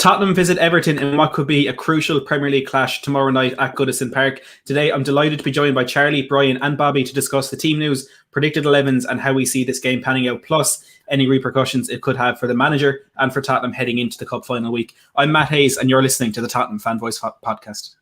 Tottenham visit Everton in what could be a crucial Premier League clash tomorrow night at Goodison Park. Today, I'm delighted to be joined by Charlie, Brian and Bobby to discuss the team news, predicted 11s and how we see this game panning out, plus any repercussions it could have for the manager and for Tottenham heading into the Cup final week. I'm Matt Hayes and you're listening to the Tottenham Fan Voice podcast.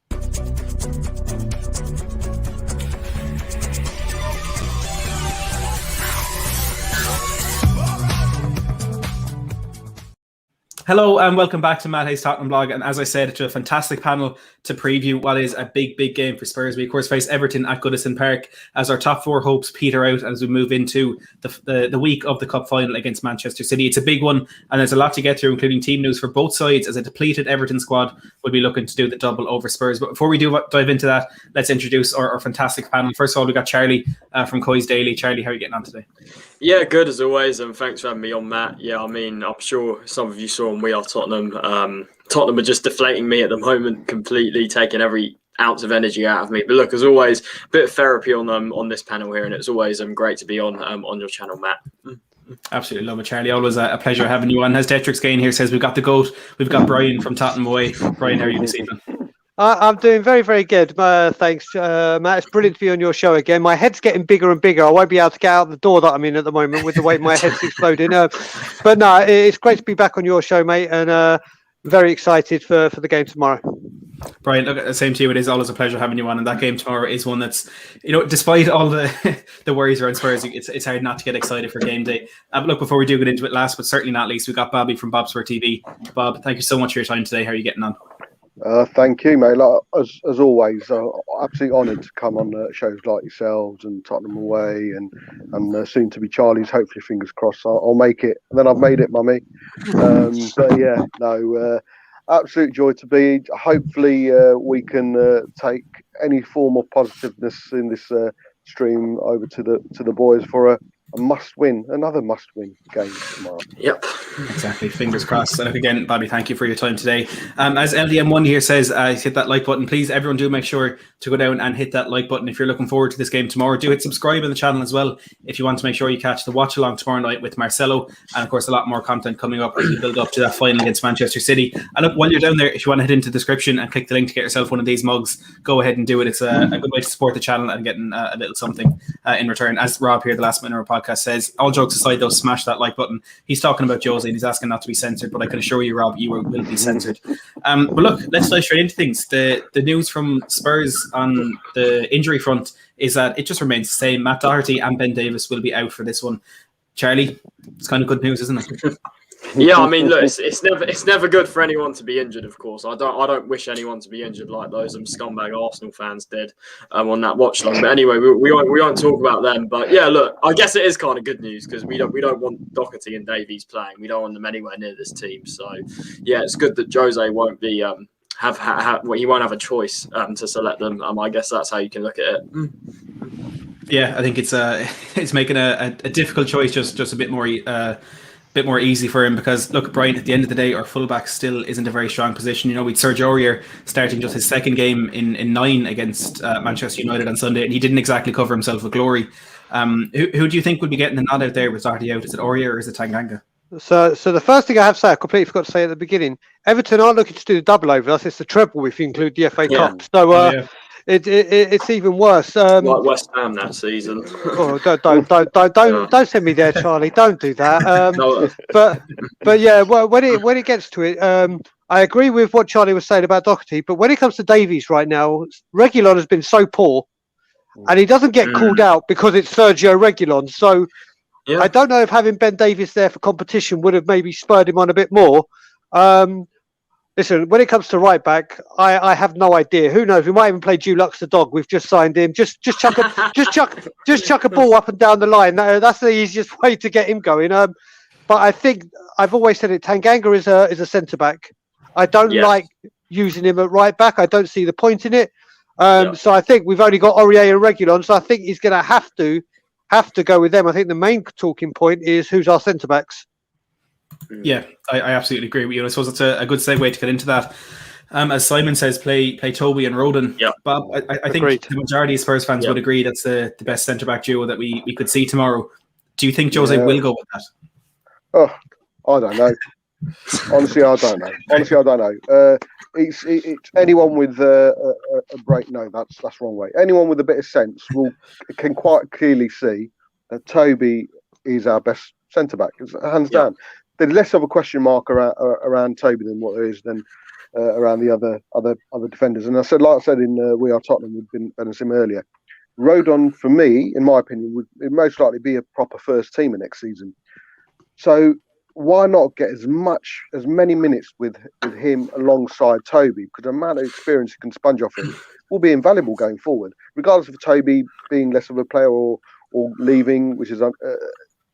Hello and welcome back to Matt Hayes Tottenham Blog, and as I said, it's a fantastic panel to preview what is a big game for Spurs. We of course face Everton at Goodison Park as our top four hopes peter out as we move into the week of the Cup final against Manchester City. It's a big one and there's a lot to get through, including team news for both sides, as a depleted Everton squad will be looking to do the double over Spurs. But before we do dive into that, let's introduce our fantastic panel. First of all, we got Charlie from Coy's Daily. Charlie, how are you getting on today? Yeah, good as always, and thanks for having me on, Matt. Yeah, I mean, I'm sure some of you saw on We Are Tottenham. Tottenham are just deflating me at the moment, completely taking every ounce of energy out of me. But look, as always, a bit of therapy on this panel here, and it's always great to be on your channel, Matt. Absolutely love it, Charlie. Always a pleasure having you on. As Tetrix Gain here says, we've got the GOAT. We've got Brian from Tottenham Away. Brian, how are you this evening? I'm doing very good. Thanks, Matt. It's brilliant to be on your show again. My head's getting bigger and bigger. I won't be able to get out the door that I'm in at the moment with the way my head's exploding. But no, it's great to be back on your show, mate, and very excited for the game tomorrow. Brian, look, same to you. It is always a pleasure having you on, and that game tomorrow is one that's, despite all the worries around Spurs, it's hard not to get excited for game day. But look, before we do get into it, last but certainly not least, we've got Bobby from Bobsport TV. Bob, thank you so much for your time today. How are you getting on? Thank you, mate. As always, absolutely honoured to come on shows like yourselves and Tottenham Away and soon to be Charlie's. Hopefully, fingers crossed, I'll make it. And then I've made it, mummy. But yeah, no, absolute joy to be. Hopefully, we can take any form of positiveness in this stream over to the boys for a must-win, another must-win game tomorrow. Yep. Exactly. Fingers crossed. And again, Bobby, thank you for your time today. As LDM1 here says, hit that like button. Please, everyone, do make sure to go down and hit that like button. If you're looking forward to this game tomorrow, do hit subscribe on the channel as well if you want to make sure you catch the watch along tomorrow night with Marcelo. And of course, a lot more content coming up as we build up to that final against Manchester City. And look, while you're down there, if you want to head into the description and click the link to get yourself one of these mugs, go ahead and do it. It's a good way to support the channel and getting a little something in return. As Rob here, the Last Minute podcast says, all jokes aside though, smash that like button. He's talking about Jose and he's asking not to be censored, but I can assure you, Rob, you will be censored. But look, let's dive straight into things. The news from Spurs on the injury front is that it just remains the same. Matt Doherty and Ben Davies will be out for this one. Charlie, it's kind of good news, isn't it? Yeah, I mean, look, it's never good for anyone to be injured. Of course, I don't wish anyone to be injured like those scumbag Arsenal fans did on that watch long. But anyway, we won't talk about them. But yeah, look, I guess it is kind of good news because we don't want Doherty and Davies playing. We don't want them anywhere near this team. So yeah, it's good that Jose won't be he won't have a choice to select them. I guess that's how you can look at it. Yeah, I think it's making a difficult choice just a bit more easy for him because, look, Brian, at the end of the day, our fullback still isn't a very strong position. With Serge Aurier starting just his second game in 9 against Manchester United on Sunday, and he didn't exactly cover himself with glory. Who do you think would be getting the nod out there with Doherty out? Is it Aurier or is it Tanganga? So the first thing I have to say, I completely forgot to say at the beginning, Everton aren't looking to do the double over us. It's the treble if you include the FA Cup. So it's even worse. Like West Ham that season. Oh, don't send me there, Charlie. Don't do that. But yeah, well, when it gets to it, I agree with what Charlie was saying about Doherty. But when it comes to Davies right now, Reguilon has been so poor, and he doesn't get called out because it's Sergio Reguilon. So I don't know if having Ben Davies there for competition would have maybe spurred him on a bit more. Listen, when it comes to right back, I have no idea. Who knows? We might even play Dulux the dog. We've just signed him. Just chuck a ball up and down the line. That's the easiest way to get him going. But I think I've always said it. Tanganga is a centre back. I don't like using him at right back. I don't see the point in it. So I think we've only got Aurier and Reguilon. So I think he's going to have to go with them. I think the main talking point is who's our centre backs. Yeah, I absolutely agree with you. I suppose it's a good segue to get into that. As Simon says, play Toby and Rodon. Yeah. Bob, I think the majority of Spurs fans would agree that's the best centre-back duo that we could see tomorrow. Do you think Jose will go with that? Oh, I don't know. Honestly, I don't know. It's anyone with a break. No, that's wrong way. Anyone with a bit of sense can quite clearly see that Toby is our best centre back, hands down. There's less of a question mark around Toby than what there is around the other defenders. And like I said in We Are Tottenham with Ben and Sim earlier, Rodon, for me, in my opinion, would most likely be a proper first teamer next season. So why not get as many minutes with him alongside Toby? Because the amount of experience he can sponge off him will be invaluable going forward, regardless of Toby being less of a player or leaving, which is at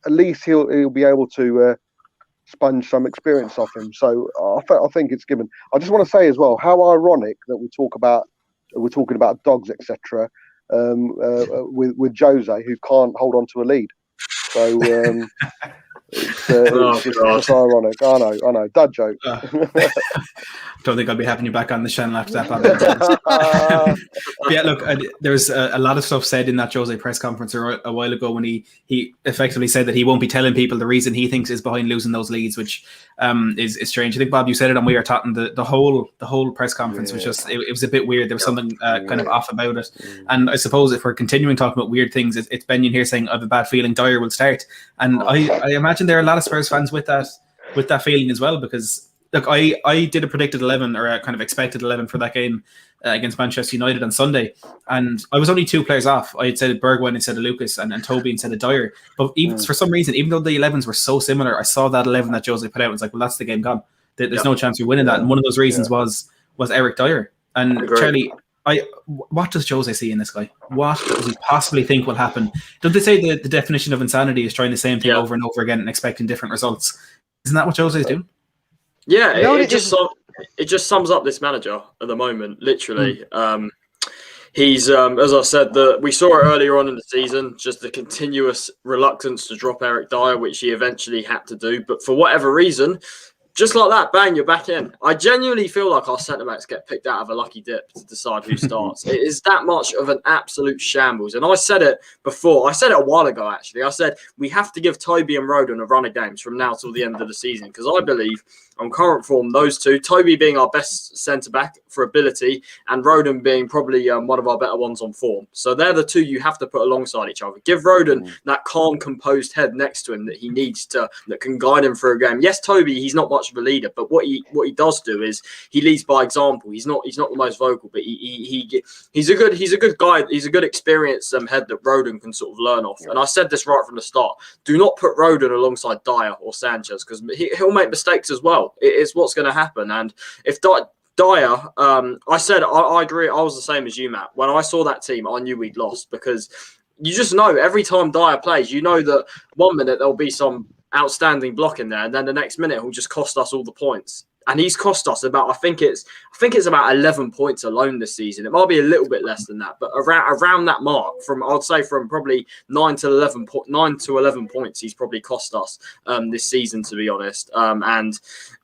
least he'll be able to sponge some experience off him. So I think it's given. I just want to say as well how ironic that we're talking about dogs, etc. With Jose, who can't hold on to a lead. So it's just ironic. I know. Dad joke. Don't think I'll be having you back on the channel after that. Yeah, look, there's a lot of stuff said in that Jose press conference a while ago when he effectively said that he won't be telling people the reason he thinks is behind losing those leads, which is strange. I think, Bob, you said it on We Are Tottenham. The whole press conference was just it was a bit weird. There was something kind of off about it. And I suppose if we're continuing talking about weird things, it's Benyon here saying I have a bad feeling Dyer will start, and I imagine there are a lot of Spurs fans with that feeling as well, because look, I did a predicted 11 or a kind of expected 11 for that game against Manchester United on Sunday, and I was only 2 players off. I had said Bergwijn instead of Lucas and Toby instead of Dyer. But even for some reason, even though the 11s were so similar, I saw that 11 that Jose put out and was like, well, that's the game gone. There's no chance we're winning that. And one of those reasons was Eric Dyer. And Charlie, what does Jose see in this guy? What does he possibly think will happen? Don't they say the definition of insanity is trying the same thing over and over again and expecting different results? Isn't that what Jose is doing? Yeah, it just sums up this manager at the moment, literally. He's, as I said, we saw it earlier on in the season, just the continuous reluctance to drop Eric Dyer, which he eventually had to do. But for whatever reason, just like that, bang, you're back in. I genuinely feel like our centre-backs get picked out of a lucky dip to decide who starts. It is that much of an absolute shambles. And I said it before. I said it a while ago, actually. I said we have to give Toby and Rodon a run of games from now till the end of the season, because I believe on current form, those two, Toby being our best centre-back for ability and Rodon being probably one of our better ones on form. So they're the two you have to put alongside each other. Give Rodon that calm, composed head next to him that he needs that can guide him through a game. Yes, Toby, he's not much of a leader, but what he does do is he leads by example. He's not the most vocal, but he's a good guy. He's a good experienced head that Rodon can sort of learn off. And I said this right from the start. Do not put Rodon alongside Dyer or Sanchez, because he'll make mistakes as well. It is what's going to happen. And if Dyer, I said, I agree. I was the same as you, Matt. When I saw that team, I knew we'd lost, because you just know every time Dyer plays, you know that 1 minute there'll be some outstanding block in there, and then the next minute he'll just cost us all the points. And he's cost us about, I think it's about 11 points alone this season. It might be a little bit less than that, but around that mark, I'd say from probably 9 to 11 points, he's probably cost us this season, to be honest. And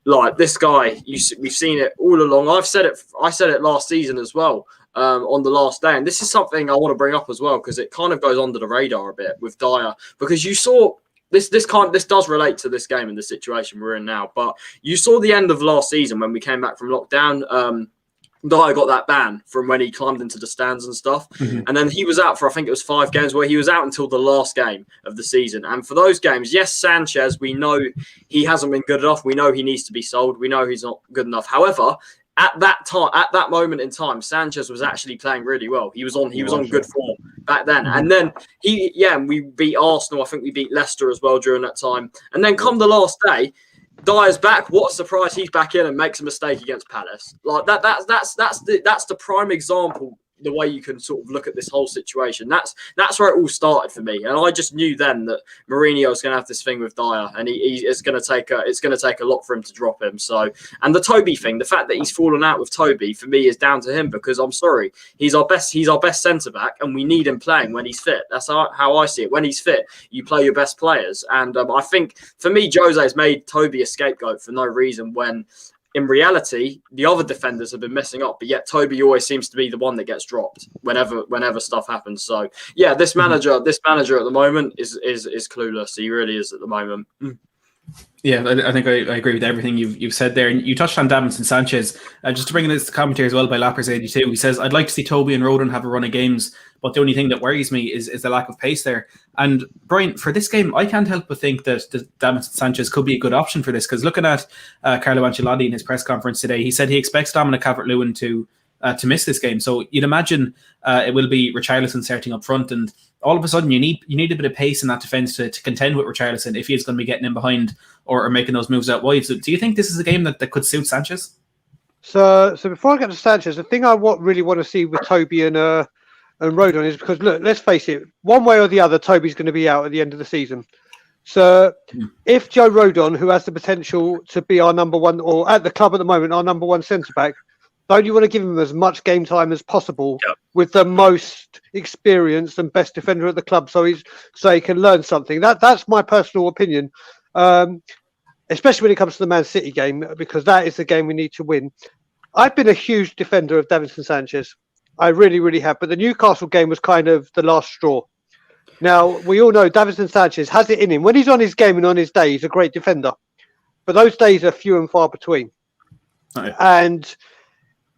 like this guy, we've seen it all along. I said it last season as well. On the last day, and this is something I want to bring up as well, because it kind of goes under the radar a bit with Dyer, because you saw. This does relate to this game and the situation we're in now. But you saw the end of last season when we came back from lockdown. Dyer got that ban from when he climbed into the stands and stuff. And then he was out for, I think it was 5 games, where he was out until the last game of the season. And for those games, yes, Sanchez, we know he hasn't been good enough. We know he needs to be sold. We know he's not good enough. However, at that moment in time, Sanchez was actually playing really well. He was on good form back then. And then we beat Arsenal. I think we beat Leicester as well during that time. And then come the last day, Dyer's back. What a surprise! He's back in and makes a mistake against Palace. Like that. That's the prime example. The way you can sort of look at this whole situation. That's where it all started for me. And I just knew then that Mourinho was going to have this thing with Dyer, and it's going to take a lot for him to drop him. So, and the Toby thing, the fact that he's fallen out with Toby for me is down to him, because I'm sorry, he's our best centre back, and we need him playing when he's fit. That's how I see it. When he's fit, you play your best players. And I think for me, Jose's made Toby a scapegoat for no reason, when in reality, the other defenders have been messing up, but yet Toby always seems to be the one that gets dropped whenever stuff happens. So yeah, this manager at the moment is clueless. He really is at the moment. Yeah, I think I agree with everything you've said there. And you touched on Davinson Sanchez. Just to bring in this commentary as well by Lappers82, he says, I'd like to see Toby and Rodon have a run of games, but the only thing that worries me is the lack of pace there. And Brian, for this game, I can't help but think that Davinson Sanchez could be a good option for this, because looking at Carlo Ancelotti in his press conference today, he said he expects Dominic Calvert-Lewin to miss this game. So you'd imagine it will be Richarlison starting up front, and all of a sudden you need a bit of pace in that defence to contend with Richarlison if he is going to be getting in behind or making those moves out wide. So do you think this is a game that could suit Sanchez? So before I get to Sanchez, the thing I really want to see with Toby and Rodon is, because look, let's face it, one way or the other, Toby's going to be out at the end of the season. So if Joe Rodon, who has the potential to be our number one, or at the club at the moment, our number one centre back, don't you want to give him as much game time as possible with the most experienced and best defender at the club, so he can learn something? That's my personal opinion, especially when it comes to the Man City game, because that is the game we need to win. I've been a huge defender of Davinson Sanchez. I really, really have. But the Newcastle game was kind of the last straw. Now, we all know Davinson Sanchez has it in him. When he's on his game and on his day, he's a great defender. But those days are few and far between. Right. And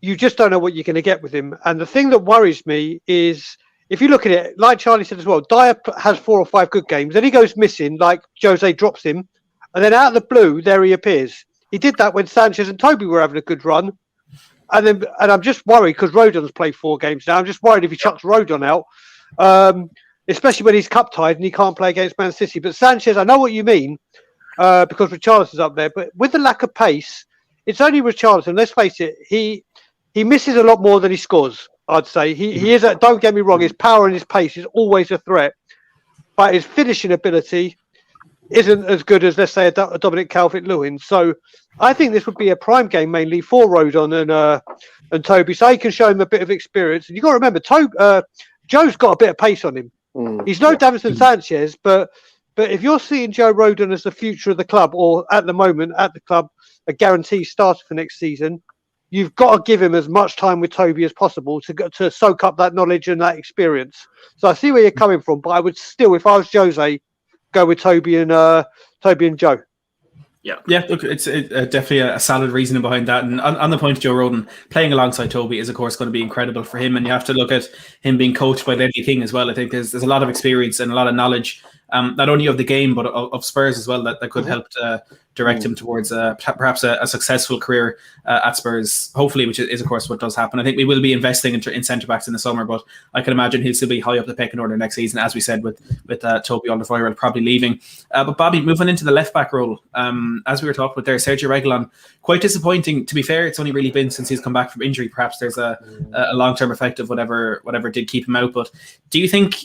you just don't know what you're going to get with him. And the thing that worries me is, if you look at it, like Charlie said as well, Dyer has 4 or 5 good games. Then he goes missing, like Jose drops him. And then out of the blue, there he appears. He did that when Sanchez and Toby were having a good run. And I'm just worried, because Rodon's played 4 games now. I'm just worried if he chucks Rodon out, especially when he's cup tied and he can't play against Man City. But Sanchez, I know what you mean, because Richarlison's up there. But with the lack of pace, it's only Richarlison. Let's face it, he misses a lot more than he scores, I'd say. He is, don't get me wrong, his power and his pace is always a threat. But his finishing ability isn't as good as, let's say, a Dominic Calvert-Lewin. So I think this would be a prime game mainly for Rodon and Toby, so he can show him a bit of experience. And you've got to remember, Joe's got a bit of pace on him. He's no Davinson Sanchez, but if you're seeing Joe Rodon as the future of the club, or at the moment at the club, a guaranteed starter for next season, you've got to give him as much time with Toby as possible to soak up that knowledge and that experience. So I see where you're coming from, but I would still, if I was Jose, go with Toby and Joe. Yeah. Look, it's definitely a solid reasoning behind that. And on the point of Joe Rodon, playing alongside Toby is, of course, going to be incredible for him. And you have to look at him being coached by Eddie King as well. I think there's a lot of experience and a lot of knowledge, not only of the game, but of Spurs as well, that could help direct him towards perhaps a successful career at Spurs, hopefully, which is, of course, what does happen. I think we will be investing in centre-backs in the summer, but I can imagine he'll still be high up the pecking order next season, as we said, with Toby Alderweireld probably leaving. But Bobby, moving into the left-back role, as we were talking about there, Sergio Reguilón, quite disappointing. To be fair, it's only really been since he's come back from injury. Perhaps there's a long-term effect of whatever did keep him out. But do you think,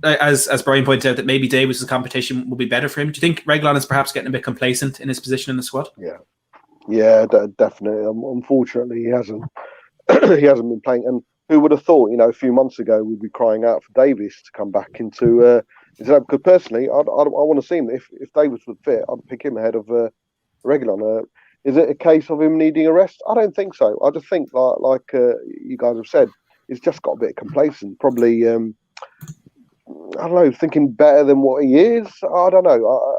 as Brian pointed out, that maybe Davies' competition will be better for him? Do you think Reguilón is perhaps getting a bit complacent in his position in the squad? Yeah, definitely. Unfortunately, he hasn't. He hasn't been playing. And who would have thought? A few months ago we'd be crying out for Davies to come back into. Because personally, I want to see him. If Davies would fit, I'd pick him ahead of Reguilón. Is it a case of him needing a rest? I don't think so. I just think, like you guys have said, he's just got a bit complacent. Probably. I don't know, thinking better than what he is. I don't know.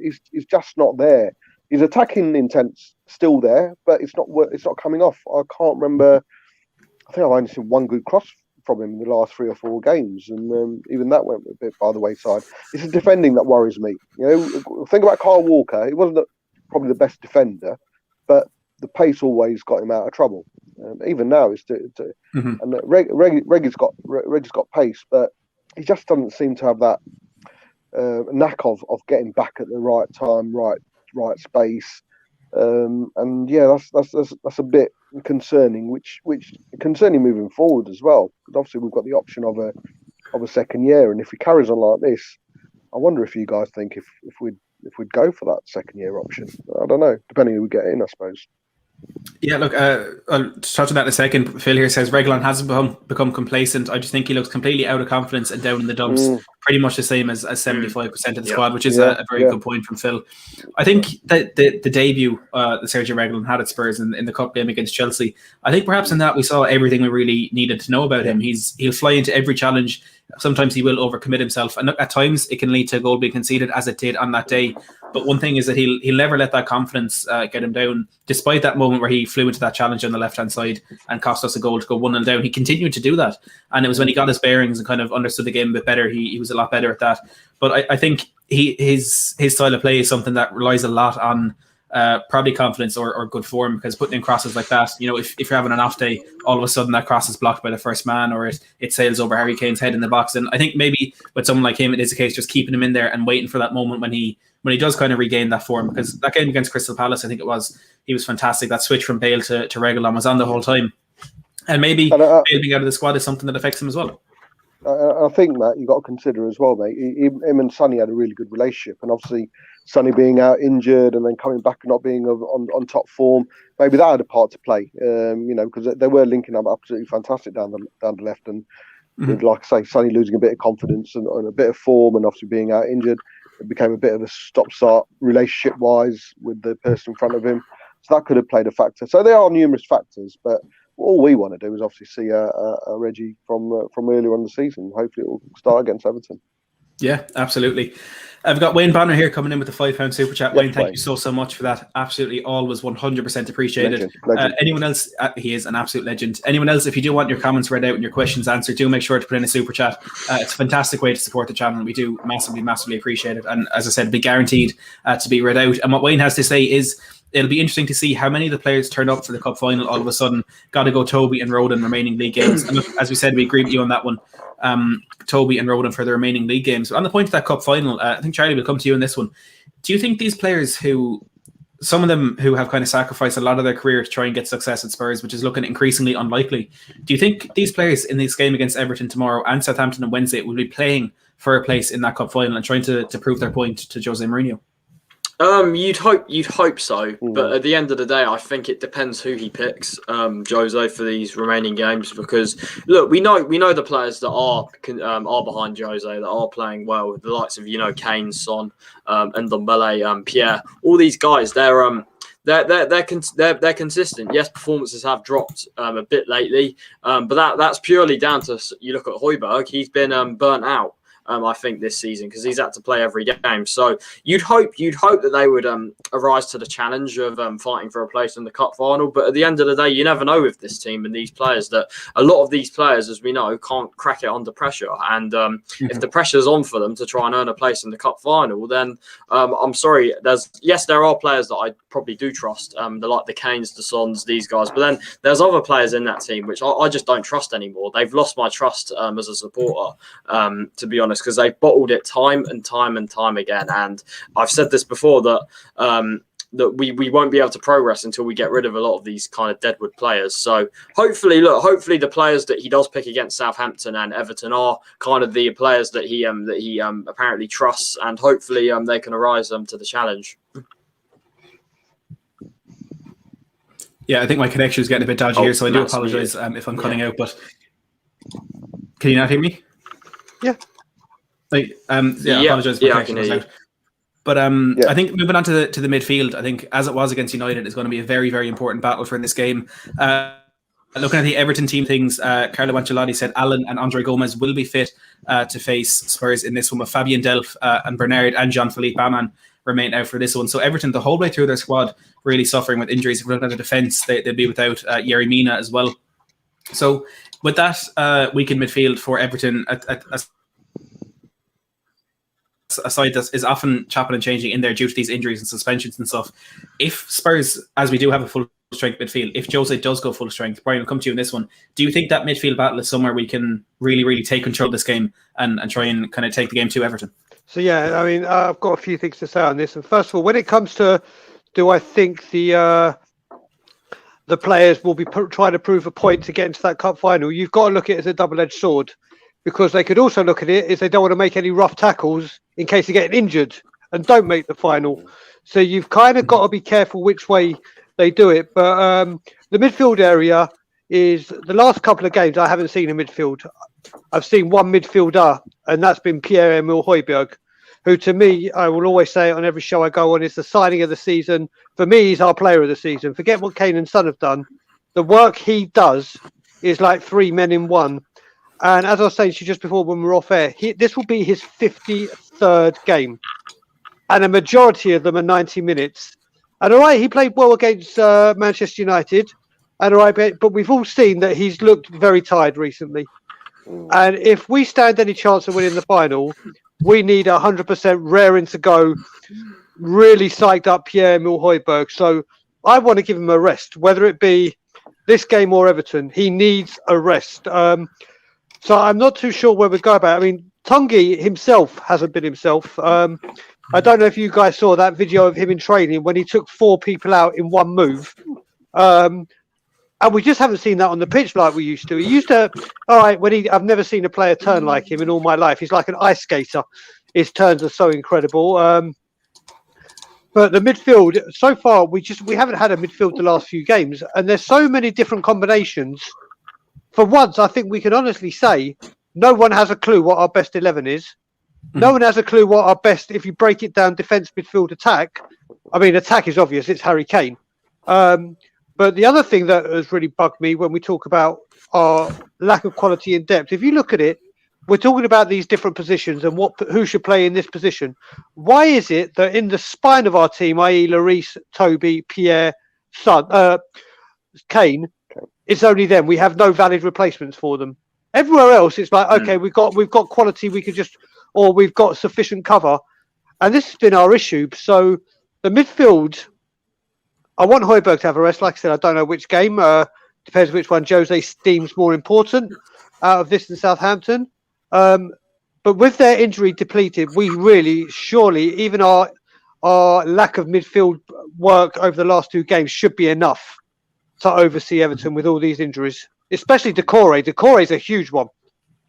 He's just not there. His attacking intent's still there, but it's not coming off. I can't remember. I think I've only seen one good cross from him in the last 3 or 4 games, and even that went a bit by the wayside. It's the defending that worries me. Think about Kyle Walker. He wasn't probably the best defender, but the pace always got him out of trouble. Even now, and Reggie's got pace, but he just doesn't seem to have that knack of getting back at the right time, right space, and yeah, that's a bit concerning. Which concerning moving forward as well. Because obviously we've got the option of a second year, and if he carries on like this, I wonder if you guys think if we'd go for that second year option. I don't know, depending who we get in, I suppose. Yeah, look, I'll touch on that in a second. Phil here says Reguilón hasn't become complacent. I just think he looks completely out of confidence and down in the dumps. pretty much the same as 75% of the squad, which is a very good point from Phil. I think that the debut that Sergio Reguilón had at Spurs in the cup game against Chelsea, I think perhaps in that we saw everything we really needed to know about him. He'll fly into every challenge. Sometimes he will overcommit himself, and at times it can lead to a goal being conceded, as it did on that day. But one thing is that he'll never let that confidence get him down. Despite that moment where he flew into that challenge on the left-hand side and cost us a goal to go 1-0 down, he continued to do that. And it was when he got his bearings and kind of understood the game a bit better, he was a lot better at that. But I think his style of play is something that relies a lot on probably confidence or good form, because putting in crosses like that, if you're having an off day, all of a sudden that cross is blocked by the first man, or it sails over Harry Kane's head in the box. And I think maybe with someone like him, it is a case just keeping him in there and waiting for that moment when he does kind of regain that form. Because that game against Crystal Palace, I think he was fantastic. That switch from Bale to Reguilón was on the whole time. And maybe Bale being out of the squad is something that affects him as well. I think, Matt, you've got to consider as well, mate. Him and Sonny had a really good relationship, and obviously Sonny being out injured and then coming back and not being on top form, maybe that had a part to play. Because they were linking up absolutely fantastic down the left, and with, like I say, Sonny losing a bit of confidence and a bit of form, and obviously being out injured, it became a bit of a stop-start relationship-wise with the person in front of him. So that could have played a factor. So there are numerous factors, but all we want to do is obviously see a Reggie from earlier on the season. Hopefully it will start against Everton. Yeah, absolutely. I've got Wayne Banner here coming in with a £5 super chat. Wayne, thank you so much for that. Absolutely, always 100% appreciated. Legend. Anyone else? He is an absolute legend. Anyone else? If you do want your comments read out and your questions answered, do make sure to put in a super chat. It's a fantastic way to support the channel. We do massively appreciate it. And as I said, be guaranteed to be read out. And what Wayne has to say is, it'll be interesting to see how many of the players turned up for the cup final all of a sudden. Got to go Toby and Rodon remaining league games. And look, as we said, we agree with you on that one. Toby and Rodon for the remaining league games. But on the point of that cup final, I think Charlie will come to you on this one. Do you think these players some of them who have kind of sacrificed a lot of their career to try and get success at Spurs, which is looking increasingly unlikely, do you think these players in this game against Everton tomorrow and Southampton on Wednesday will be playing for a place in that cup final and trying to prove their point to Jose Mourinho? You'd hope so, but at the end of the day, I think it depends who he picks, Jose, for these remaining games. Because look, we know the players that are behind Jose, that are playing well, the likes of Kane, Son, and Ndombele, Pierre. All these guys, they're consistent. Yes, performances have dropped a bit lately, but that's purely down to, you look at Højbjerg, he's been burnt out. I think this season, because he's had to play every game. So you'd hope that they would arise to the challenge of fighting for a place in the cup final. But at the end of the day, you never know with this team and these players, that a lot of these players, as we know, can't crack it under pressure. And if the pressure's on for them to try and earn a place in the cup final, then I'm sorry. There are players that I probably do trust, like the Kanes, the Sons, these guys. But then there's other players in that team which I just don't trust anymore. They've lost my trust as a supporter, to be honest, because they've bottled it time and time again. And I've said this before, that that we won't be able to progress until we get rid of a lot of these kind of deadwood players. So hopefully the players that he does pick against Southampton and Everton are kind of the players that he apparently trusts, and hopefully they can arise to the challenge. Yeah, I think my connection is getting a bit dodgy here, so I do apologise if I'm cutting out. But can you not hear me? Yeah. I apologise if my connection was out. But I think moving on to the midfield, I think as it was against United, is going to be a very, very important battle for this game. Looking at the Everton team things, Carlo Ancelotti said Alan and Andre Gomez will be fit to face Spurs in this one, with Fabian Delph and Bernard and Jean-Philippe Baman remain out for this one. So Everton, the whole way through their squad, really suffering with injuries. If we're looking at the defence, they'd be without Yerry Mina as well. So with that weak in midfield for Everton, a side that is often chopping and changing in there due to these injuries and suspensions and stuff. If Spurs, as we do have a full strength midfield, if Jose does go full strength, Brian, will come to you in this one. Do you think that midfield battle is somewhere we can really, really take control of this game and try and kind of take the game to Everton? So yeah, I mean, I've got a few things to say on this. And first of all, when it comes to, do I think the players will be trying to prove a point to get into that cup final? You've got to look at it as a double-edged sword, because they could also look at it as they don't want to make any rough tackles in case they get injured and don't make the final. So you've kind of got to be careful which way they do it. But the midfield area is, the last couple of games I haven't seen a midfield I've seen one midfielder, and that's been Pierre-Emile Højbjerg, who to me, I will always say on every show I go on, is the signing of the season. For me, he's our player of the season. Forget what Kane and Son have done. The work he does is like 3 men in one. And as I was saying to you just before when we were off air, this will be his 53rd game. And a majority of them are 90 minutes. And all right, he played well against Manchester United. And all right, but we've all seen that he's looked very tired recently. And if we stand any chance of winning the final, we need 100% raring to go, really psyched up Pierre-Emile Højbjerg. So I want to give him a rest, whether it be this game or Everton. He needs a rest. So I'm not too sure where we go about it. I mean, Tungi himself hasn't been himself. I don't know if you guys saw that video of him in training when he took 4 people out in one move. And we just haven't seen that on the pitch like we used to. He used to, I've never seen a player turn like him in all my life. He's like an ice skater. His turns are so incredible. But the midfield, so far, we haven't had a midfield the last few games. And there's so many different combinations. For once, I think we can honestly say no one has a clue what our best 11 is. No one has a clue what our best, if you break it down, defence, midfield, attack. I mean, attack is obvious. It's Harry Kane. But the other thing that has really bugged me when we talk about our lack of quality in depth, if you look at it, we're talking about these different positions and who should play in this position. Why is it that in the spine of our team, i.e. Lloris, Toby, Pierre, Son, Kane, it's only them. We have no valid replacements for them. Everywhere else, it's like, okay, we've got quality. Or we've got sufficient cover. And this has been our issue. So the midfield, I want Højbjerg to have a rest. Like I said, I don't know which game. Depends which one Jose deems more important out of this than Southampton. But with their injury depleted, we really, surely, even our lack of midfield work over the last 2 games should be enough to oversee Everton with all these injuries, especially Decore. Decore is a huge one.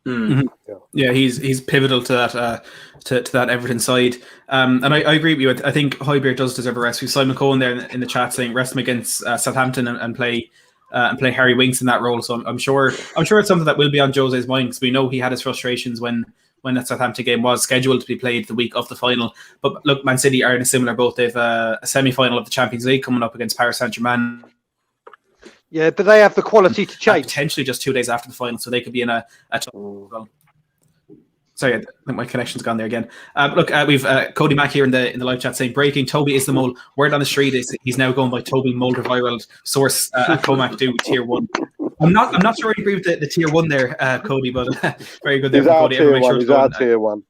Mm-hmm. Yeah, he's pivotal to that to that Everton side, and I agree with you. I think Højbjerg does deserve a rest. We've Simon Cohen there in the chat saying rest him against Southampton and play Harry Winks in that role. So I'm sure it's something that will be on Jose's mind, because we know he had his frustrations when that Southampton game was scheduled to be played the week of the final. But look, Man City are in a similar boat. They've a semi-final of the Champions League coming up against Paris Saint-Germain. Yeah, but they have the quality to change. Potentially just 2 days after the final, so they could be in a well. Sorry, I think my connection's gone there again. Look, we've Cody Mack here in the live chat saying breaking: Toby is the mole. Word on the street is he's now going by Toby Mulder Viral. Source at Comac do tier 1. I'm not sure I agree with the tier 1 there, Cody, but very good there, Cody. He's our tier 1.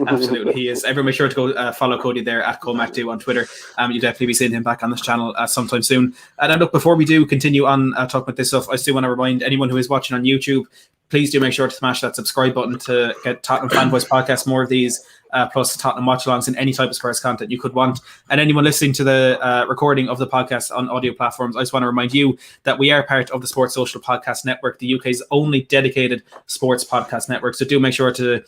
Absolutely, he is. Everyone make sure to go follow Cody there at CoMac2 on Twitter. You'll definitely be seeing him back on this channel sometime soon. And then look, before we do continue on talking about this stuff, I still want to remind anyone who is watching on YouTube, please do make sure to smash that subscribe button to get Tottenham Fanboys podcast, more of these, plus Tottenham watch-alongs and any type of Spurs content you could want. And anyone listening to the recording of the podcast on audio platforms, I just want to remind you that we are part of the Sports Social Podcast Network, the UK's only dedicated sports podcast network. So do make sure to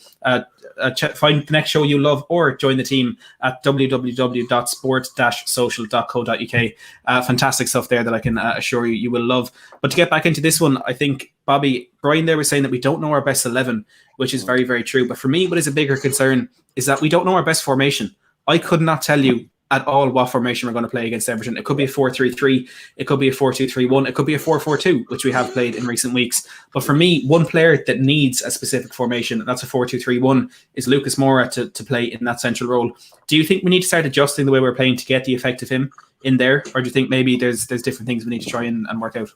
find the next show you love or join the team at www.sport-social.co.uk. Fantastic stuff there that I can assure you will love. But to get back into this one, I think, Bobby, Brian there was saying that we don't know our best 11, which is very, very true. But for me, what is a bigger concern is that we don't know our best formation. I could not tell you at all what formation we're going to play against Everton. It could be a 4-3-3, it could be a 4-2-3-1, it could be a 4-4-2, which we have played in recent weeks. But for me, one player that needs a specific formation, and that's a 4-2-3-1, is Lucas Moura to play in that central role. Do you think we need to start adjusting the way we're playing to get the effect of him in there? Or do you think maybe there's different things we need to try and work out?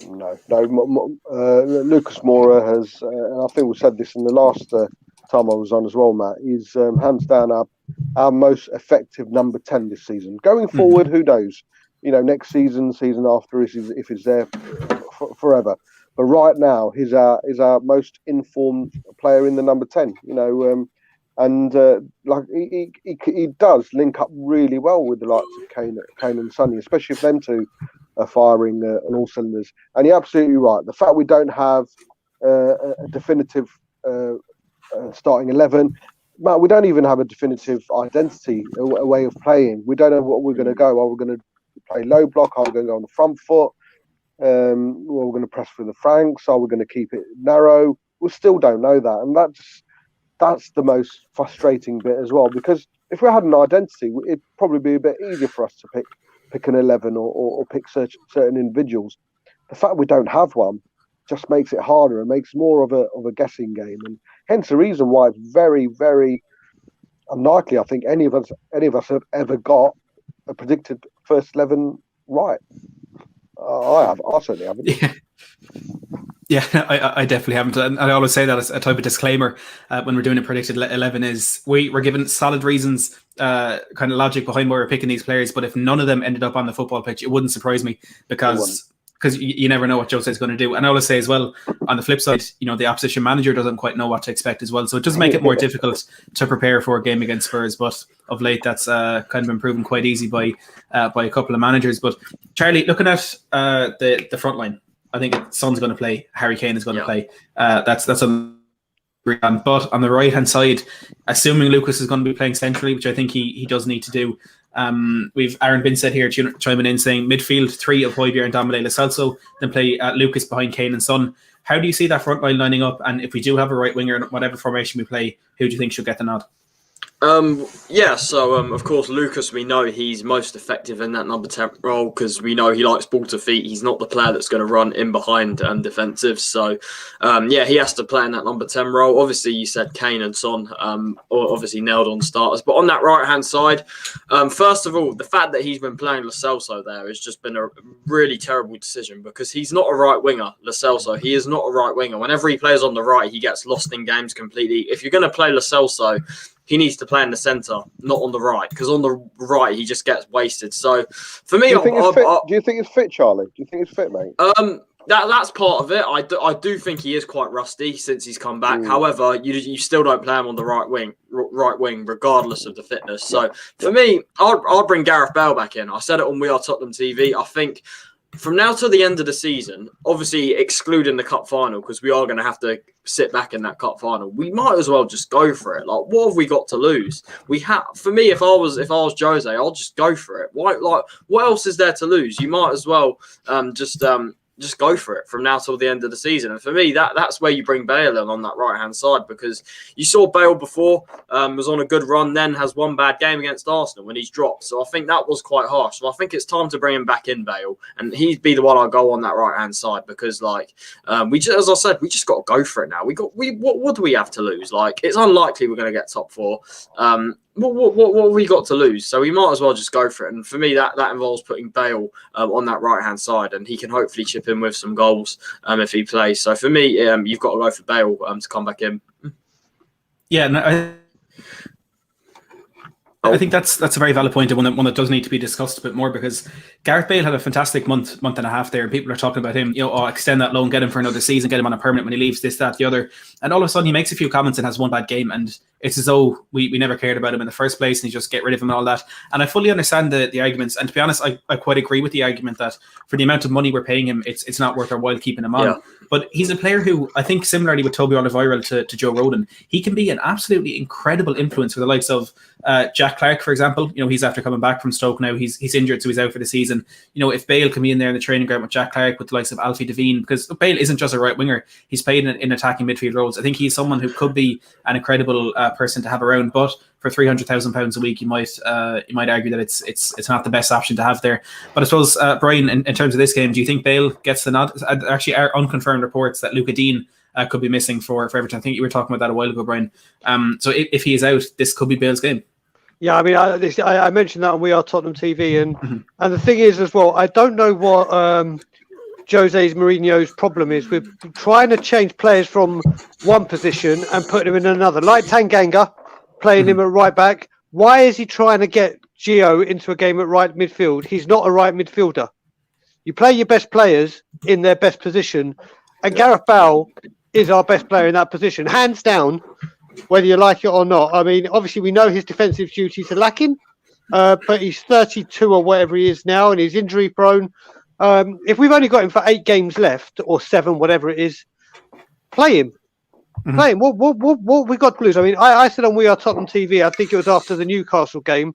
No. Lucas Moura has, and I think we said this in the last time I was on as well, Matt, is hands down our most effective number 10 this season. Going forward, who knows? Next season after, if he's there forever. But right now, he's our most informed player in the number 10. Like he does link up really well with the likes of Kane and Sonny, especially if them two are firing on all cylinders. And you're absolutely right. The fact we don't have a definitive starting 11, Matt, we don't even have a definitive identity, a way of playing. We don't know what we're going to go. Are we going to play low block? Are we going to go on the front foot? Are we going to press for the flanks? Are we going to keep it narrow? we still don't know that, and that's the most frustrating bit as well. Because if we had an identity, it'd probably be a bit easier for us to pick an 11 or pick certain individuals. The fact we don't have one just makes it harder and makes more of a guessing game, and hence the reason why it's very, very unlikely, I think, any of us have ever got a predicted first 11 right. I certainly haven't. Yeah, I definitely haven't. And I always say that as a type of disclaimer when we're doing a predicted 11 is we're given solid reasons, kind of logic behind why we're picking these players. But if none of them ended up on the football pitch, it wouldn't surprise me because you never know what Jose is going to do. And I always say as well, on the flip side, the opposition manager doesn't quite know what to expect as well. So it does make it more difficult to prepare for a game against Spurs. But of late, that's kind of been proven quite easy by a couple of managers. But Charlie, looking at the front line, I think Son's going to play. Harry Kane is going to play. That's on. But on the right hand side, assuming Lucas is going to be playing centrally, which I think he does need to do. We've Aaron Binstead here chiming in saying midfield 3 of Højbjerg and Dembélé, Lo Celso, then play Lucas behind Kane and Son. How do you see that front line lining up? And if we do have a right winger in whatever formation we play, who do you think should get the nod? So of course Lucas, we know he's most effective in that number 10 role because we know he likes ball to feet. He's not the player that's going to run in behind and defensive. So he has to play in that number 10 role. Obviously you said Kane and Son obviously nailed on starters, but on that right hand side, first of all, the fact that he's been playing Lo Celso there has just been a really terrible decision because he's not a right winger. Lo Celso, he is not a right winger. Whenever he plays on the right, he gets lost in games completely. If you're going to play Lo Celso, he needs to play in the centre, not on the right, because on the right he just gets wasted. So for me, do you think it's fit, Charlie? Do you think it's fit, mate? That's part of it. I do think he is quite rusty since he's come back. However, you still don't play him on the right wing, regardless of the fitness. So for me, I'll bring Gareth Bale back in. I said it on We Are Tottenham TV. I think from now till the end of the season, obviously excluding the cup final, because we are going to have to sit back in that cup final, we might as well just go for it. Like, what have we got to lose? For me, if I was Jose, I'll just go for it. Why? Like, what else is there to lose? You might as well just go for it from now till the end of the season. And for me, that's where you bring Bale in on that right-hand side, because you saw Bale before, was on a good run, then has one bad game against Arsenal when he's dropped. So I think that was quite harsh. So I think it's time to bring him back in, Bale, and he'd be the one I'll go on that right-hand side because, like, as I said, we just got to go for it now. What do we have to lose? Like, it's unlikely we're going to get top 4. What have we got to lose? So we might as well just go for it. And for me, that involves putting Bale on that right-hand side, and he can hopefully chip in with some goals if he plays. So for me, you've got to go for Bale to come back in. Yeah, no, I think that's a very valid point, and one that does need to be discussed a bit more, because Gareth Bale had a fantastic month and a half there, and people are talking about him, extend that loan, get him for another season, get him on a permanent when he leaves, this, that, the other. And all of a sudden he makes a few comments and has one bad game, and it's as though we never cared about him in the first place, and you just get rid of him and all that. And I fully understand the arguments, and to be honest, I quite agree with the argument that for the amount of money we're paying him, it's not worth our while keeping him on. Yeah. But he's a player who, I think similarly with Toby Alderweireld to Joe Rodon, he can be an absolutely incredible influence for the likes of Jack Clarke, for example. He's after coming back from Stoke now. He's injured, so he's out for the season. If Bale can be in there in the training ground with Jack Clarke, with the likes of Alfie Devine, because Bale isn't just a right winger, he's played in attacking midfield roles. I think he's someone who could be an incredible person to have around, but for £300,000 a week, you might argue that it's not the best option to have there. But I suppose, Brian, in terms of this game, do you think Bale gets the nod? Actually, are unconfirmed reports that Luca Dean could be missing for Everton. I think you were talking about that a while ago, Brian. So if he is out, this could be Bale's game. Yeah, I mean, I mentioned that on We Are Tottenham TV, and the thing is as well, I don't know what Jose Mourinho's problem is with trying to change players from one position and put them in another, like Tanganga, playing him at right back. Why is he trying to get Gio into a game at right midfield? He's not a right midfielder. You play your best players in their best position, and Gareth Bale is our best player in that position, hands down, whether you like it or not. I mean, obviously we know his defensive duties are lacking, but he's 32 or whatever he is now, and he's injury prone. If we've only got him for 8 games left, or 7, whatever it is, play him. playing. What we got to lose? I mean, I said on We Are Tottenham TV, I think it was after the Newcastle game,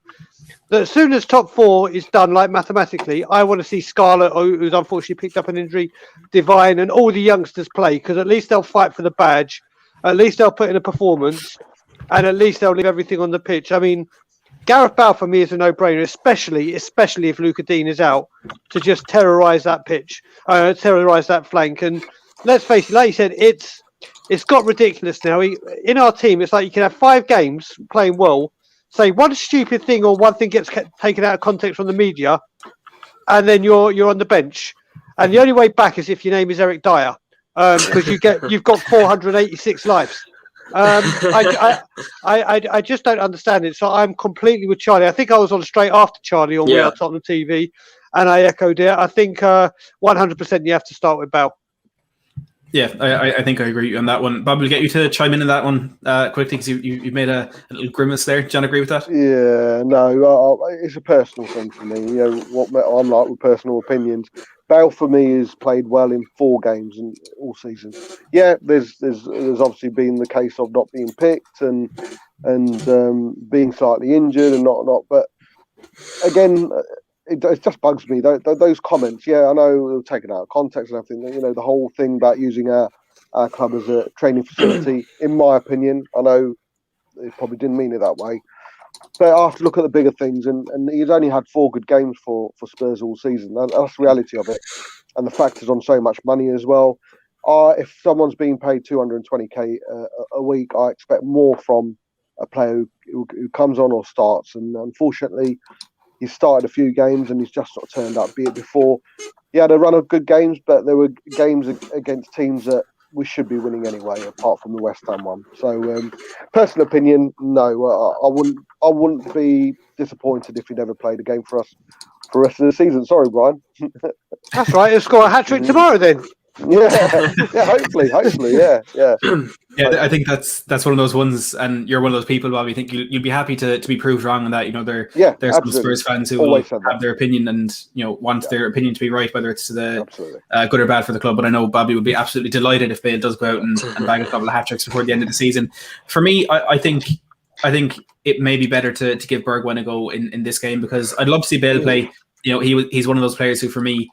that as soon as top 4 is done, like mathematically, I want to see Scarlett, who's unfortunately picked up an injury, Divine, and all the youngsters play, because at least they'll fight for the badge, at least they'll put in a performance, and at least they'll leave everything on the pitch. I mean, Gareth Bale for me is a no-brainer, especially if Luca Dean is out, to just terrorise that pitch, terrorise that flank. And let's face it, like you said, it's got ridiculous now. In our team, it's like you can have 5 games playing well, say one stupid thing or one thing gets taken out of context from the media, and then you're on the bench. And the only way back is if your name is Eric Dyer, because you've got 486 lives. I just don't understand it. So I'm completely with Charlie. I think I was on straight after Charlie on We Are Tottenham TV, and I echoed it. I think 100% you have to start with Bale. Yeah, I think I agree on that one. Bob, we'll get you to chime in on that one quickly, because you made a little grimace there. Do you agree with that? Yeah, no, it's a personal thing for me. You know what I'm like with personal opinions. Bale for me has played well in 4 games in all season. Yeah, there's obviously been the case of not being picked and being slightly injured and not. But again, it just bugs me. Those comments. Yeah, I know they were taken out of context and everything. You know, the whole thing about using our club as a training facility. In my opinion, I know they probably didn't mean it that way. But I have to look at the bigger things, and he's only had 4 good games for Spurs all season. That's the reality of it. And the fact is on so much money as well. If someone's being paid 220k a week, I expect more from a player who comes on or starts. And unfortunately, he's started a few games and he's just sort of turned up. Be it before, he had a run of good games, but there were games against teams that we should be winning anyway, apart from the West Ham one. So, personal opinion, no, I wouldn't be disappointed if he never played a game for us for the rest of the season. Sorry, Brian. That's right. He'll score a hat trick tomorrow then. Yeah, hopefully, yeah. Yeah, I think that's one of those ones, and you're one of those people, Bob. You think you'd be happy to be proved wrong on that. You know, there's some Spurs fans who will have their opinion and want their opinion to be right, whether it's to the good or bad for the club. But I know Bobby would be absolutely delighted if Bale does go out and bag a couple of hat tricks before the end of the season. For me, I think it may be better to give Bergwijn a go in this game, because I'd love to see Bale play. You know, he's one of those players who, for me,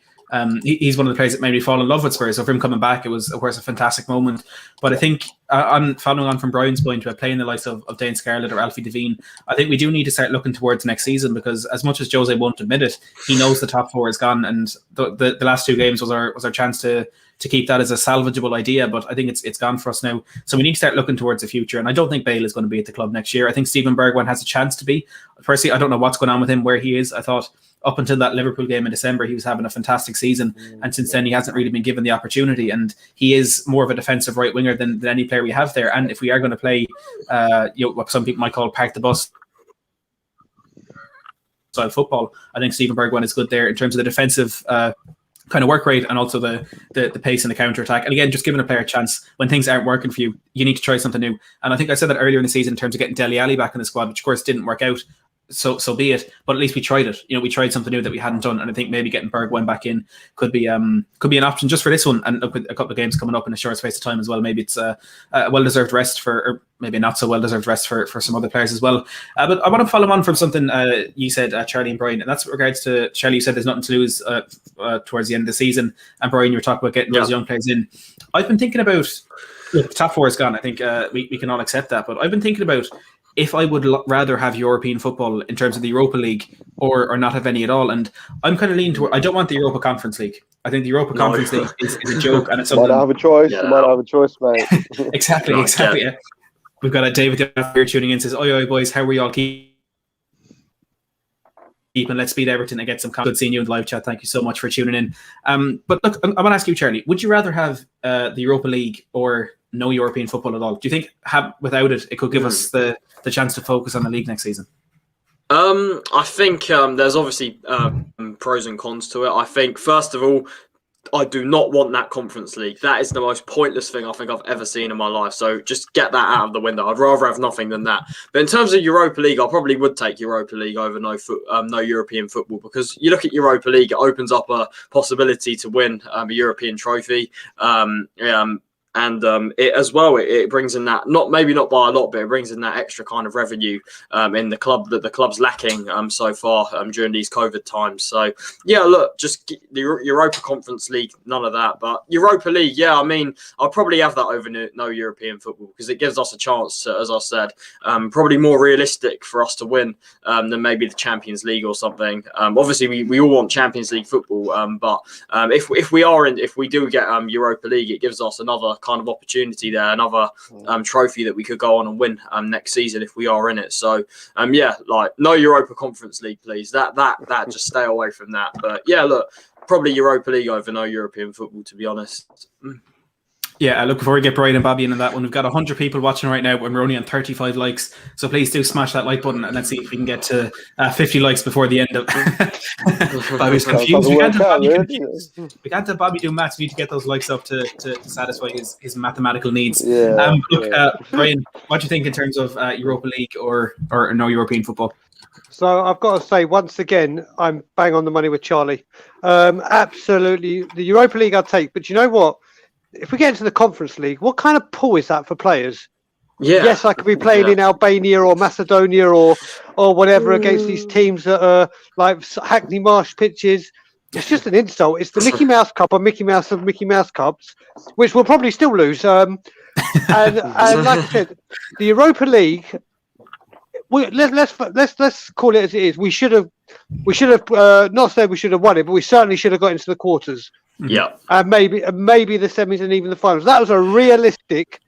he's one of the players that made me fall in love with Spurs. So for him coming back, it was, of course, a fantastic moment. But I think, I'm following on from Brian's point about playing the likes of Dane Scarlett or Alfie Devine, I think we do need to start looking towards next season, because as much as Jose won't admit it, he knows the top 4 is gone, and the last 2 games was our chance to keep that as a salvageable idea. But I think it's gone for us now. So we need to start looking towards the future. And I don't think Bale is going to be at the club next year. I think Steven Bergwijn has a chance to be. Personally, I don't know what's going on with him, where he is. I thought up until that Liverpool game in December, he was having a fantastic season. And since then, he hasn't really been given the opportunity. And he is more of a defensive right winger than any player we have there. And if we are going to play, what some people might call park the bus style football, I think Steven Bergwijn is good there in terms of the defensive kind of work rate, and also the pace and the counter attack. And again, just giving a player a chance when things aren't working for you, you need to try something new. And I think I said that earlier in the season in terms of getting Dele Alli back in the squad, which of course didn't work out. So be it. But at least we tried it. We tried something new that we hadn't done, and I think maybe getting Bergwijn back in could be an option just for this one. And with a couple of games coming up in a short space of time as well, maybe it's a well-deserved rest or maybe not so well-deserved rest for some other players as well. But I want to follow on from something you said, Charlie and Brian, and that's with regards to Charlie. You said there's nothing to lose towards the end of the season, and Brian, you were talking about getting those young players in. I've been thinking about, look, the top 4 is gone. I think we can all accept that, but I've been thinking about if I would rather have European football in terms of the Europa League or not have any at all. And I'm kind of leaning toward, I don't want the Europa Conference League. I think the Europa Conference League is a joke, and it's something. You might have a choice. You might have a choice, mate. Exactly. Yeah. We've got a David here tuning in, says, oi, boys, how are we all keeping? Let's beat Everton and get some good seeing you in the live chat. Thank you so much for tuning in. But look, I want to ask you, Charlie, would you rather have the Europa League or no European football at all? Do you think without it could give us the chance to focus on the league next season? I think there's obviously pros and cons to it. I think, first of all, I do not want that Conference League. That is the most pointless thing I think I've ever seen in my life. So just get that out of the window. I'd rather have nothing than that. But in terms of Europa League, I probably would take Europa League over no European football, because you look at Europa League, it opens up a possibility to win a European trophy. and it as well. It brings in that maybe not by a lot, but it brings in that extra kind of revenue in the club that the club's lacking so far during these COVID times. So yeah, look, just the Europa Conference League, none of that, but Europa League. Yeah, I mean, I'll probably have that over no European football because it gives us a chance to, as I said, probably more realistic for us to win than maybe the Champions League or something. Obviously, we all want Champions League football, but if we do get Europa League, it gives us another kind of opportunity there, another trophy that we could go on and win next season if we are in it. So yeah, like no Europa Conference League, please. That just stay away from that. But yeah, look, probably Europa League over no European football, to be honest. Yeah, look, before we get Brian and Bobby in on that one, we've got 100 people watching right now and we're only on 35 likes. So please do smash that like button and let's see if we can get to 50 likes before the end of Bobby's confused. We can't have Bobby do maths. We need to get those likes up to satisfy his mathematical needs. Yeah, Brian, what do you think in terms of Europa League or no European football? So I've got to say, once again, I'm bang on the money with Charlie. Absolutely. The Europa League I'd take. But you know what? If we get into the Conference League, what kind of pool is that for players? Yeah. Yes, I could be playing in Albania or Macedonia or whatever against these teams that are like Hackney Marsh pitches. It's just an insult. It's the Mickey Mouse Cup or Mickey Mouse of Mickey Mouse Cups, which we'll probably still lose. And like I said, the Europa League. Let's call it as it is. We should have not said we should have won it, but we certainly should have got into the quarters. Yeah, and maybe the semis and even the finals. That was a realistic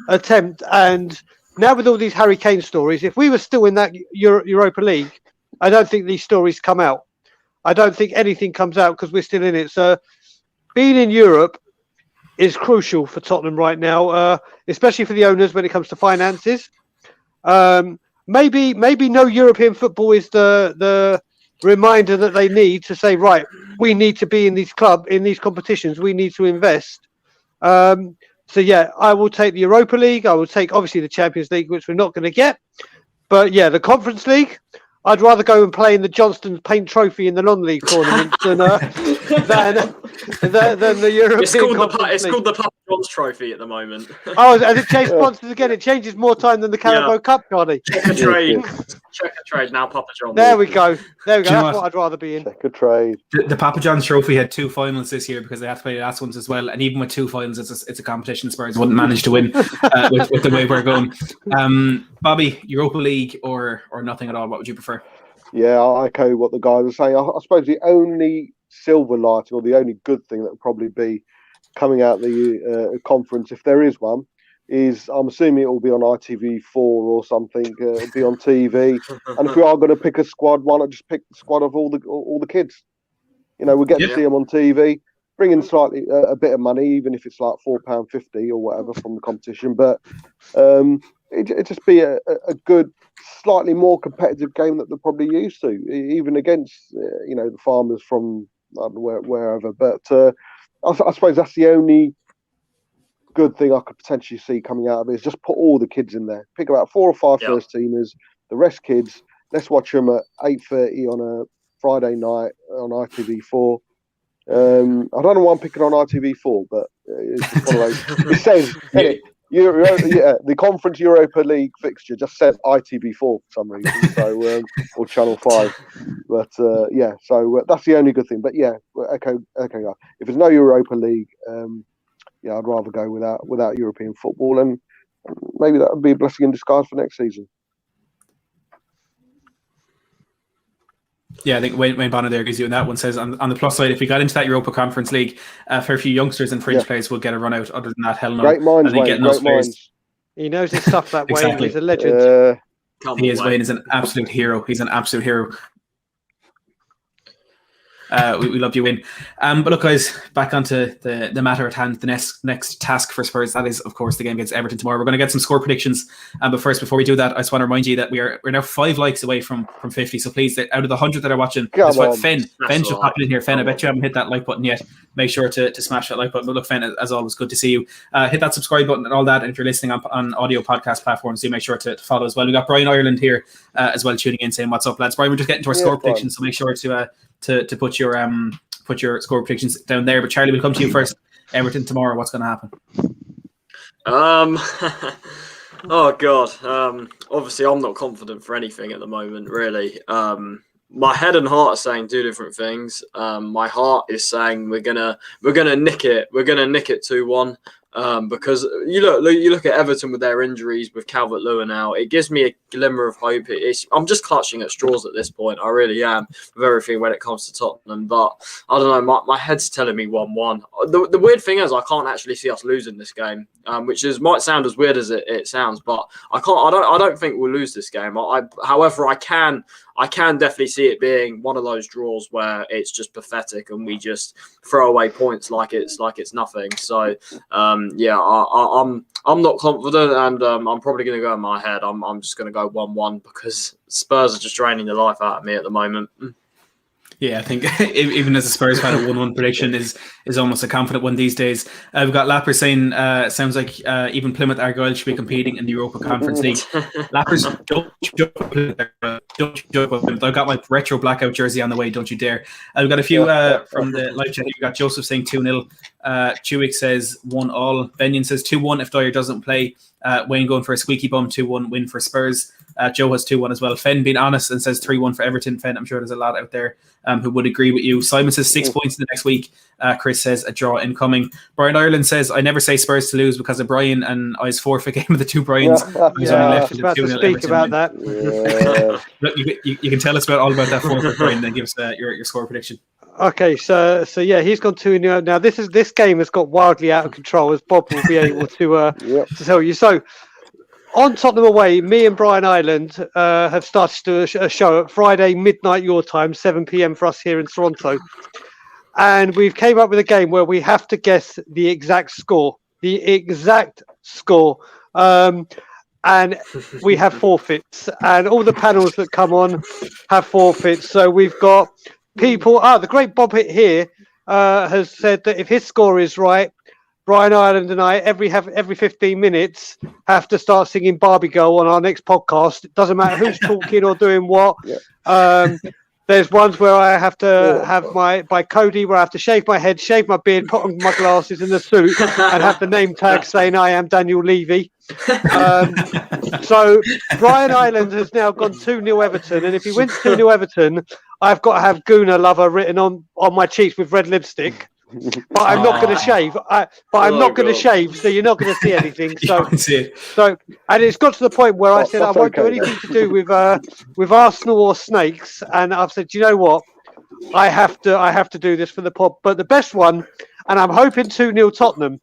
attempt. And now with all these Harry Kane stories, if we were still in that Europa League, I don't think these stories come out. I don't think anything comes out because we're still in it. So being in Europe is crucial for Tottenham right now, especially for the owners when it comes to finances. Maybe no European football is the reminder that they need to say, right, we need to be in these competitions, we need to invest. So yeah, I will take the Europa League. I will take obviously the Champions League, which we're not going to get. But yeah, the Conference League, I'd rather go and play in the Johnston Paint Trophy in the non-league tournament than the European Conference League. It's called the Papa John's Trophy at the moment. Oh, and it changed sponsors again. It changes more time than the Carabao Cup, Johnny. Check a trade. Now Papa John's. There we go. That's what I'd rather be in. Check a trade. The Papa John's Trophy had 2 finals this year because they had to play the last ones as well. And even with 2 finals, it's a competition Spurs wouldn't manage to win with the way we're going. Bobby, Europa League or nothing at all? What would you prefer? Yeah, I echo what the guys are saying. I suppose the only silver lining or the only good thing that would probably be coming out the conference, if there is one, is I'm assuming it will be on ITV4 or something. It'll be on TV. And if we are going to pick a squad, why not just pick the squad of all the kids? You know, we get to see them on TV. Bring in slightly a bit of money, even if it's like £4.50 or whatever from the competition. But it'd just be a good, slightly more competitive game that they're probably used to, even against the farmers from I don't know wherever. But I suppose that's the only good thing I could potentially see coming out of it is just put all the kids in there. Pick about 4 or 5 first teamers, the rest kids. Let's watch them at 8:30 on a Friday night on ITV4. I don't know why I'm picking on ITV4, but it's just one of those. It says the Conference Europa League fixture just says ITV4 for some reason, so or Channel 5. But so that's the only good thing. But yeah, okay. If there's no Europa League, I'd rather go without European football, and maybe that would be a blessing in disguise for next season. Yeah, I think Wayne Bonner there gives you on that one. Says on the plus side, if we got into that Europa Conference League, a fair few youngsters and fringe players will get a run out. Other than that, hell no. Great minds, Wayne. Great minds. He knows his stuff, that Wayne. Exactly. He's a legend. Wayne is an absolute hero. He's an absolute hero. We love you, Wayne. But look, guys, back onto the matter at hand. The next task for Spurs, that is, of course, the game against Everton tomorrow. We're going to get some score predictions. But first, before we do that, I just want to remind you that we're now 5 likes away from 50. So please, out of the 100 that are watching, that's what Fen just popped in here. Fen, I bet you haven't hit that like button yet. Make sure to smash that like button. But look, Fen, as always, good to see you. Hit that subscribe button and all that. And if you're listening on audio podcast platforms, do make sure to follow as well. We got Brian Ireland here as well tuning in, saying, "What's up, lads?" Brian, we're just getting to our score predictions, so make sure to put your score predictions down there. But Charlie, we'll come to you first. Everton tomorrow, what's going to happen? Oh God. Obviously, I'm not confident for anything at the moment. Really. My head and heart are saying two different things. My heart is saying we're gonna nick it. We're gonna nick it 2-1. Because you look at Everton with their injuries, with Calvert-Lewin now, it gives me a glimmer of hope. I'm just clutching at straws at this point. I really am, with everything when it comes to Tottenham. But I don't know, my head's telling me 1-1. The weird thing is I can't actually see us losing this game, which might sound as weird as it sounds, but I don't think we'll lose this game. However, I can definitely see it being one of those draws where it's just pathetic and we just throw away points like it's nothing. So I'm not confident, and I'm probably going to go in my head. I'm just going to go 1-1 because Spurs are just draining the life out of me at the moment. Yeah, I think even as a Spurs fan, a 1-1 prediction is almost a confident one these days. We've got Lapper saying, sounds like even Plymouth Argyle should be competing in the Europa Conference League. Lappers, don't joke with Plymouth. I've got my retro blackout jersey on the way, don't you dare. We've got a few from the live chat. We've got Joseph saying 2-0. Chewik says 1-1. Benyon says 2-1 if Dyer doesn't play. Wayne going for a squeaky bum 2-1 win for Spurs. Joe has 2-1 as well. Fen being honest and says 3-1 for Everton. Fen, I'm sure there's a lot out there who would agree with you. Simon says 6 points in the next week. Chris says a draw incoming. Brian Ireland says, I never say Spurs to lose because of Brian and I's forfeit game of the two Brians. I was about to speak about that. Look, you can tell us all about that forfeit, Brian, then give us your score prediction. Okay, so yeah, he's gone 2-0. Now this game has got wildly out of control, as Bob will be able to tell you. So on Tottenham away, me and Brian Ireland have started to do a show at Friday midnight your time, 7 p.m. for us here in Toronto, and we've came up with a game where we have to guess the exact score, and we have forfeits, and all the panels that come on have forfeits. So we've got people. The great Bob here has said that if his score is right, Brian Ireland and I every 15 minutes have to start singing Barbie Girl on our next podcast. It doesn't matter who's talking or doing what. There's ones where I have to have by Cody, where I have to shave my head, shave my beard, put on my glasses and the suit, and have the name tag saying I am Daniel Levy. So Brian Ireland has now gone 2-0 Everton, and if he wins 2-0 Everton, I've got to have Gooner Lover written on my cheeks with red lipstick. But I'm not going to shave. I'm not going to shave, so you're not going to see anything. So, and it's got to the point where I said I won't do anything to do with Arsenal or Snakes, and I've said, you know what, I have to do this for the pod. But the best one, and I'm hoping 2-0 Tottenham,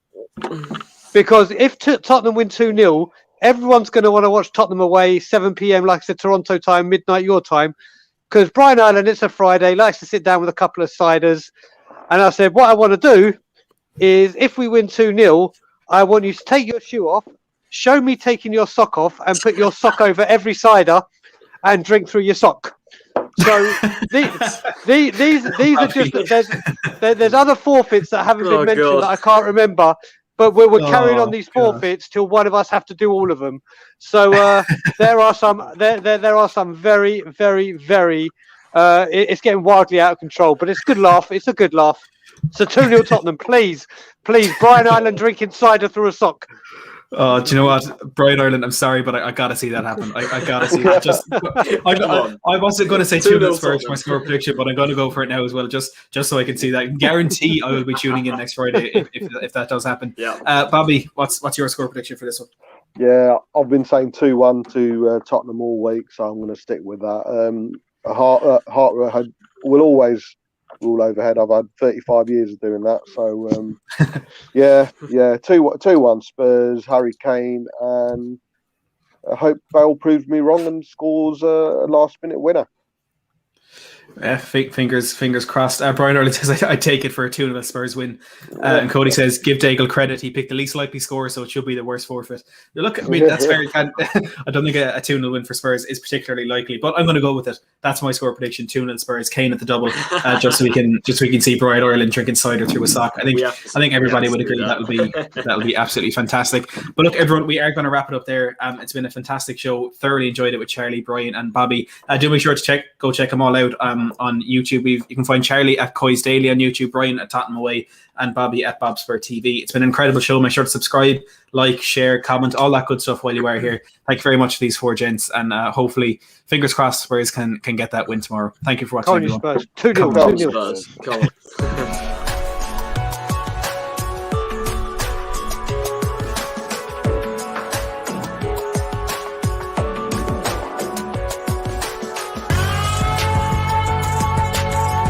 because if Tottenham win 2-0, everyone's going to want to watch Tottenham away 7 p.m. like I said, Toronto time, midnight your time, because Brian Ireland, it's a Friday, likes to sit down with a couple of ciders. And I said, what I want to do is, if we win 2-0, I want you to take your shoe off, show me taking your sock off, and put your sock over every cider and drink through your sock. So these are just, there's other forfeits that haven't been mentioned that I can't remember, but we're carrying on these forfeits till one of us have to do all of them. So there are some very, very, very. It's getting wildly out of control, but it's a good laugh. It's a good laugh. So 2-0 Tottenham, please. Brian Ireland drinking cider through a sock. Oh, do you know what, Brian Ireland? I'm sorry, but I got to see that happen. I got to see that. I wasn't going to say 2-0 Spurs for my score prediction, but I'm going to go for it now as well, just so I can see that. Guarantee I will be tuning in next Friday if that does happen. Yeah. Bobby, what's your score prediction for this one? Yeah, I've been saying 2-1 to Tottenham all week, so I'm going to stick with that. Heart will always rule overhead. I've had 35 years of doing that, so 2-1 Spurs, Harry Kane, and I hope Bale proves me wrong and scores a last-minute winner. Fingers crossed. Brian Ireland says, I take it for a 2-0 Spurs win. And Cody says, give Daigle credit. He picked the least likely score, so it should be the worst forfeit. Look, I mean, that's very I don't think a 2-0 win for Spurs is particularly likely, but I'm going to go with it. That's my score prediction: 2-0 Spurs. Kane at the double, just so we can see Brian Ireland drinking cider through a sock. I think everybody would agree that'll be absolutely fantastic. But look, everyone, we are going to wrap it up there. It's been a fantastic show. Thoroughly enjoyed it with Charlie, Brian, and Bobby. Do make sure to go check them all out on YouTube. You can find Charlie at Coy's Daily on YouTube, Brian at Tottenham Away, and Bobby at Bobspur TV. It's been an incredible show. Make sure to subscribe, like, share, comment, all that good stuff while you are here. Thank you very much to these 4 gents, and hopefully, fingers crossed, Spurs can get that win tomorrow. Thank you for watching, everyone. Spurs. 2-0. Come on.